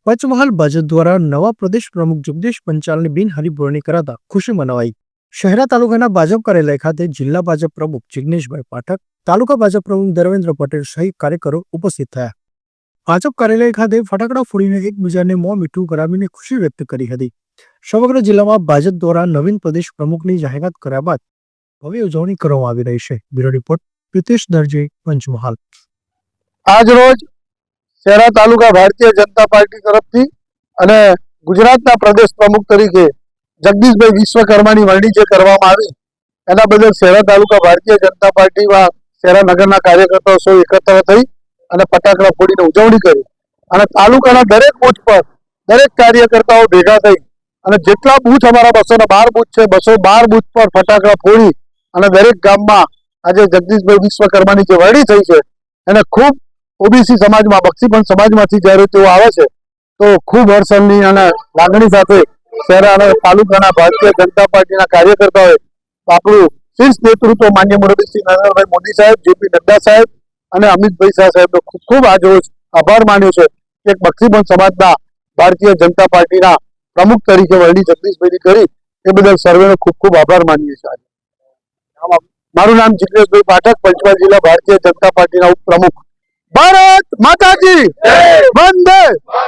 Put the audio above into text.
પંચમહાલ ભાજપ દ્વારા નવા પ્રદેશ પ્રમુખ જગદીશ પંચાલની બિનહરીફ વરણી કરાતા ખુશી મનાવાઈ. શહેરા તાલુકાના ભાજપ કાર્યાલય ખાતે જિલ્લા ભાજપ પ્રમુખ જિગ્નેશભાઈ પાઠક, તાલુકા ભાજપ પ્રમુખ ધર્મેન્દ્ર પટેલ સહિત કાર્યકરો ઉપસ્થિત થયા. ભાજપ કાર્યાલય ખાતે ફટાકડા ફોડીને એકબીજાને મોં મીઠું કરાવીને ખુશી વ્યક્ત કરી હતી. સમગ્ર જિલ્લામાં ભાજપ દ્વારા નવીન પ્રદેશ પ્રમુખની જાહેરાત કર્યા બાદ ભવ્ય ઉજવણી કરવામાં આવી રહી છે. બ્યુરો રિપોર્ટ પ્રિતેશ દરજી, પંચમહાલ. આજ રોજ શહેરા તાલુકા ભારતીય જનતા પાર્ટી તરફથી અને ગુજરાતના પ્રદેશ પ્રમુખ તરીકે જગદીશભાઈ વિશ્વકર્માની વરણી જે કરવામાં આવી એના બદલ શહેરા તાલુકા ભારતીય જનતા પાર્ટીમાં શહેરા નગરના કાર્યકર્તાઓ સૌ એકત્ર થઈ અને ફટાકડા ફોડીને ઉજવણી કરી અને તાલુકાના દરેક બૂથ પર દરેક કાર્યકર્તાઓ ભેગા થઈ અને જેટલા બૂથ અમારા 212 બૂથ છે 212 બૂથ પર ફટાકડા ફોડી અને દરેક ગામમાં આજે જગદીશભાઈ વિશ્વકર્માની જે વરણી થઈ છે એને ખૂબ ઓબીસી સમાજમાં બક્ષીપંચ સમાજમાંથી જ્યારે તેઓ આવે છે તો ખૂબ હર્ષની અને લાગણી સાથે શહેરા અને તાલુકાના ભારતીય જનતા પાર્ટીના કાર્યકર્તાઓએ આપણું શીર્ષ નેતૃત્વ માન્ય મુરબ્બી શ્રી નરેન્દ્રભાઈ મોદી સાહેબ, જેપી નડ્ડા સાહેબ અને અમિતભાઈ શાહ સાહેબનો ખૂબ ખૂબ આજરોજ આભાર માન્યો છે કે બક્ષીપંચ સમાજના ભારતીય જનતા પાર્ટીના પ્રમુખ તરીકે વરણી જગદીશભાઈની કરી એ બદલ સર્વેનો ખૂબ ખૂબ આભાર માનીએ છીએ. મારું નામ જિગ્નેશભાઈ પાઠક, પંચમહાલ જિલ્લા ભારતીય જનતા પાર્ટીના ઉપપ્રમુખ. ભારત માતા કી વંદે.